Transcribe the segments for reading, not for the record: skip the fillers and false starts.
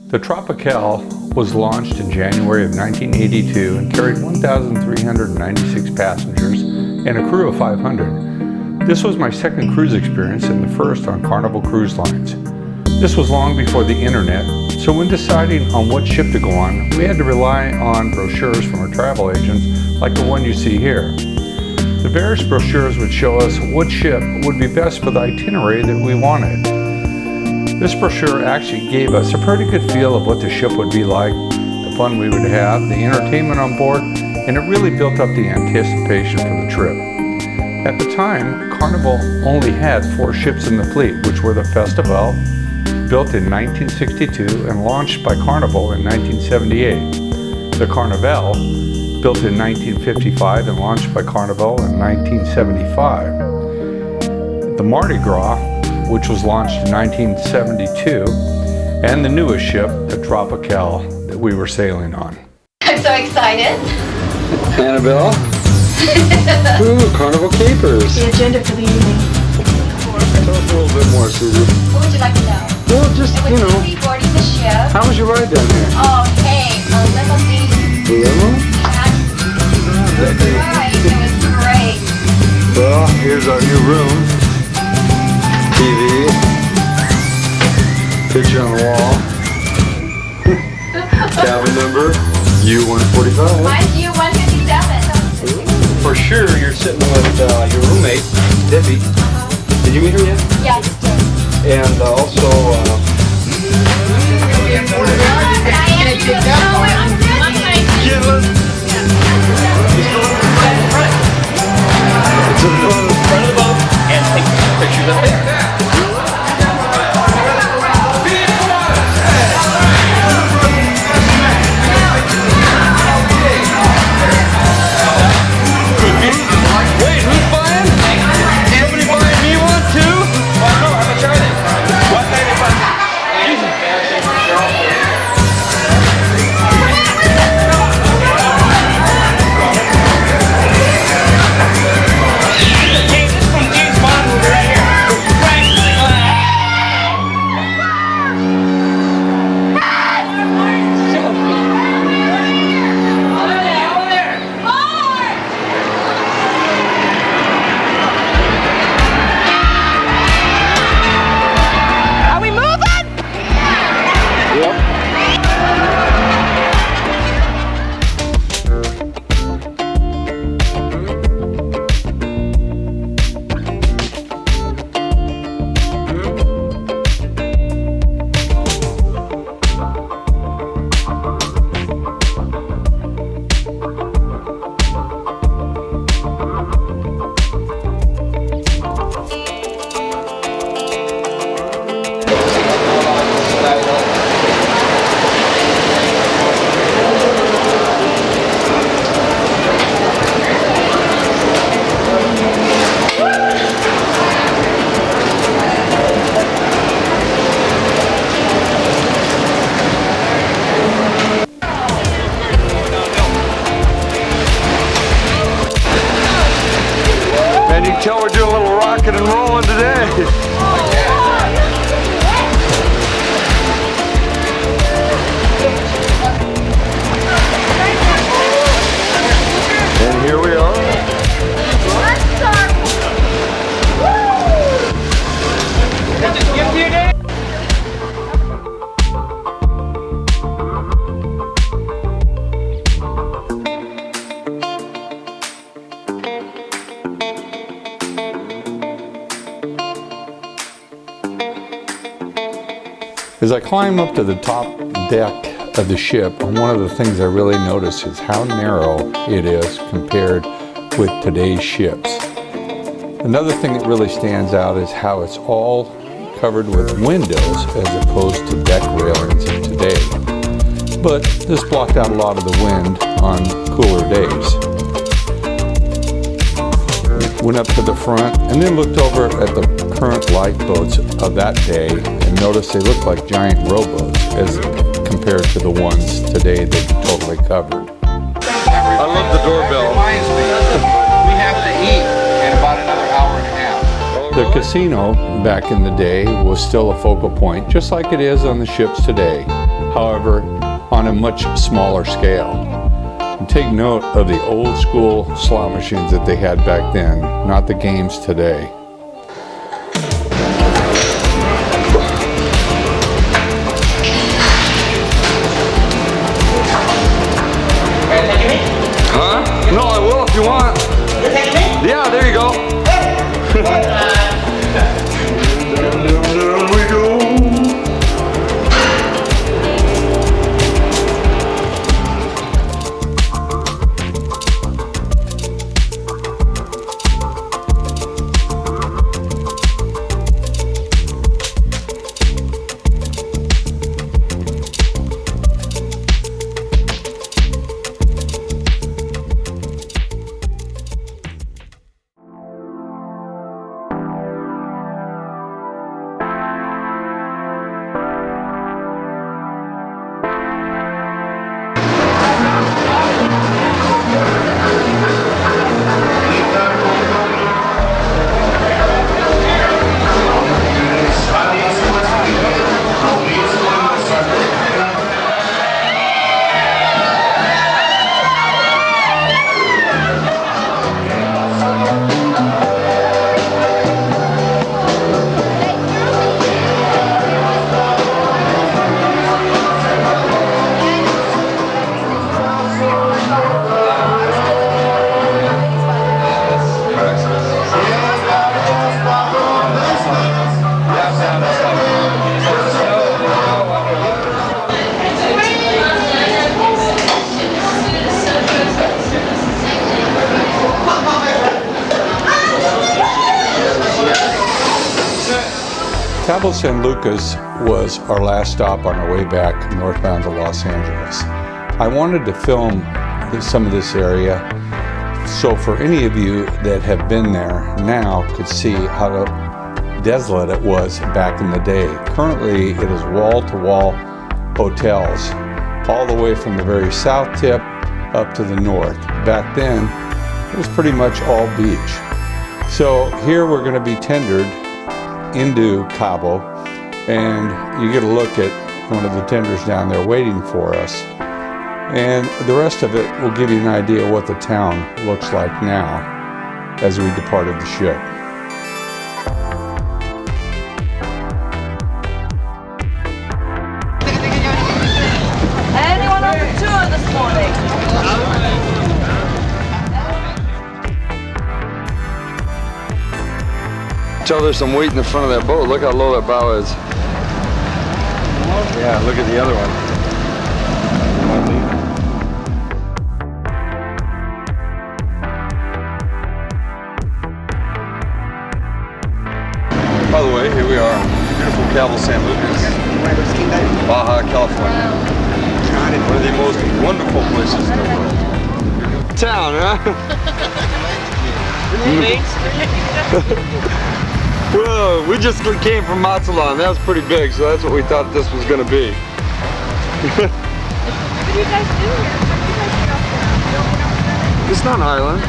The Tropicale was launched in January of 1982 and carried 1,396 passengers and a crew of 500. This was my second cruise experience and the first on Carnival Cruise Lines. This was long before the internet, so when deciding on what ship to go on, we had to rely on brochures from our travel agents like the one you see here. The various brochures would show us what ship would be best for the itinerary that we wanted. This brochure actually gave us a pretty good feel of what the ship would be like, the fun we would have, the entertainment on board, and it really built up the anticipation for the trip. At the time, Carnival only had 4 ships in the fleet, which were the Festival, built in 1962 and launched by Carnival in 1978, the Carnival, built in 1955 and launched by Carnival in 1975, the Mardi Gras, which was launched in 1972, and the newest ship, the Tropicale, that we were sailing on. I'm so excited. Annabelle? Ooh, Carnival Capers. The agenda for the evening. Tell us a little bit more, Susie. What would you like to know? Well, just, It was boarding the ship. How was your ride down there? Oh, hey, a limousine. The limo? That's right, it was great. Well, here's our new room. TV. Picture on the wall. Cabin number, U-145. Mine's U-157. For sure, you're sitting with your roommate, Debbie. Did you meet her yet? Yeah, just did. And also, it's in front of the boat and take pictures up there. Wait, who's buying? Somebody buying me one too? Well, no, I'm gonna try this. What kind of fun? Jesus. And you can tell we're doing a little rocking and rolling today. And here we are. As I climb up to the top deck of the ship, one of the things I really notice is how narrow it is compared with today's ships. Another thing that really stands out is how it's all covered with windows as opposed to deck railings of today. But this blocked out a lot of the wind on cooler days. Went up to the front and then looked over at the current lifeboats of that day and noticed they looked like giant rowboats as compared to the ones today that are totally covered. I love the doorbell. We have to eat in about another hour and a half. The casino back in the day was still a focal point, just like it is on the ships today. however, on a much smaller scale. And take note of the old school slot machines that they had back then, not the games today. Huh? No, I will if you want. You're taking me? Yeah, there you go. Down we go. Cabo San Lucas was our last stop on our way back northbound to Los Angeles. I wanted to film some of this area so for any of you that have been there now could see how desolate it was back in the day. Currently it is wall-to-wall hotels all the way from the very south tip up to the north. Back then it was pretty much all beach. So here we're going to be tendered into Cabo, and you get a look at one of the tenders down there waiting for us, and the rest of it will give you an idea of what the town looks like now as we departed the ship. Anyone on the tour this morning? Tell there's some weight in the front of that boat. Look how low that bow is. Yeah, look at the other one. By the way, here we are on beautiful Cabo San Lucas, Baja California. One of the most wonderful places in the world. Town, huh? Well, we just came from Mazatlán. That was pretty big, so that's what we thought this was going to be. What do you guys do here? How do you guys get off there? It's not an island.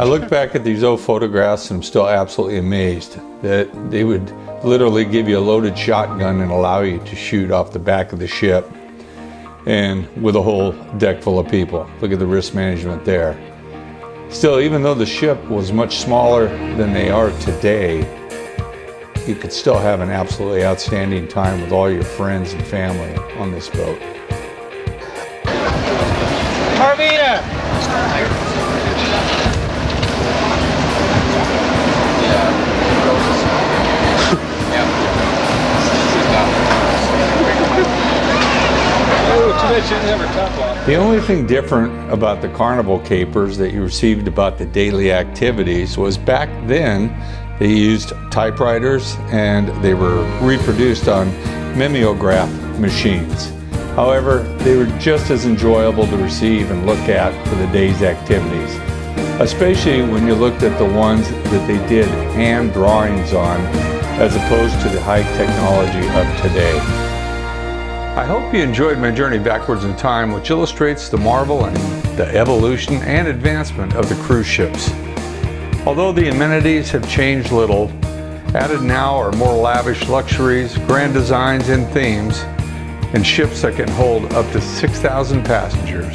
I look back at these old photographs and I'm still absolutely amazed that they would literally give you a loaded shotgun and allow you to shoot off the back of the ship, and with a whole deck full of people. Look at the risk management there. Still, even though the ship was much smaller than they are today, you could still have an absolutely outstanding time with all your friends and family on this boat. Carmina! The only thing different about the Carnival capers that you received about the daily activities was back then They used typewriters and they were reproduced on mimeograph machines. However, they were just as enjoyable to receive and look at for the day's activities, especially when you looked at the ones that they did hand drawings on as opposed to the high technology of today. I hope you enjoyed my journey backwards in time, which illustrates the marvel and the evolution and advancement of the cruise ships. Although the amenities have changed little, added now are more lavish luxuries, grand designs and themes, and ships that can hold up to 6,000 passengers.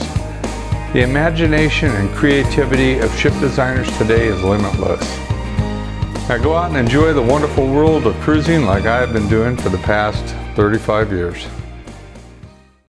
The imagination and creativity of ship designers today is limitless. Now go out and enjoy the wonderful world of cruising like I have been doing for the past 35 years.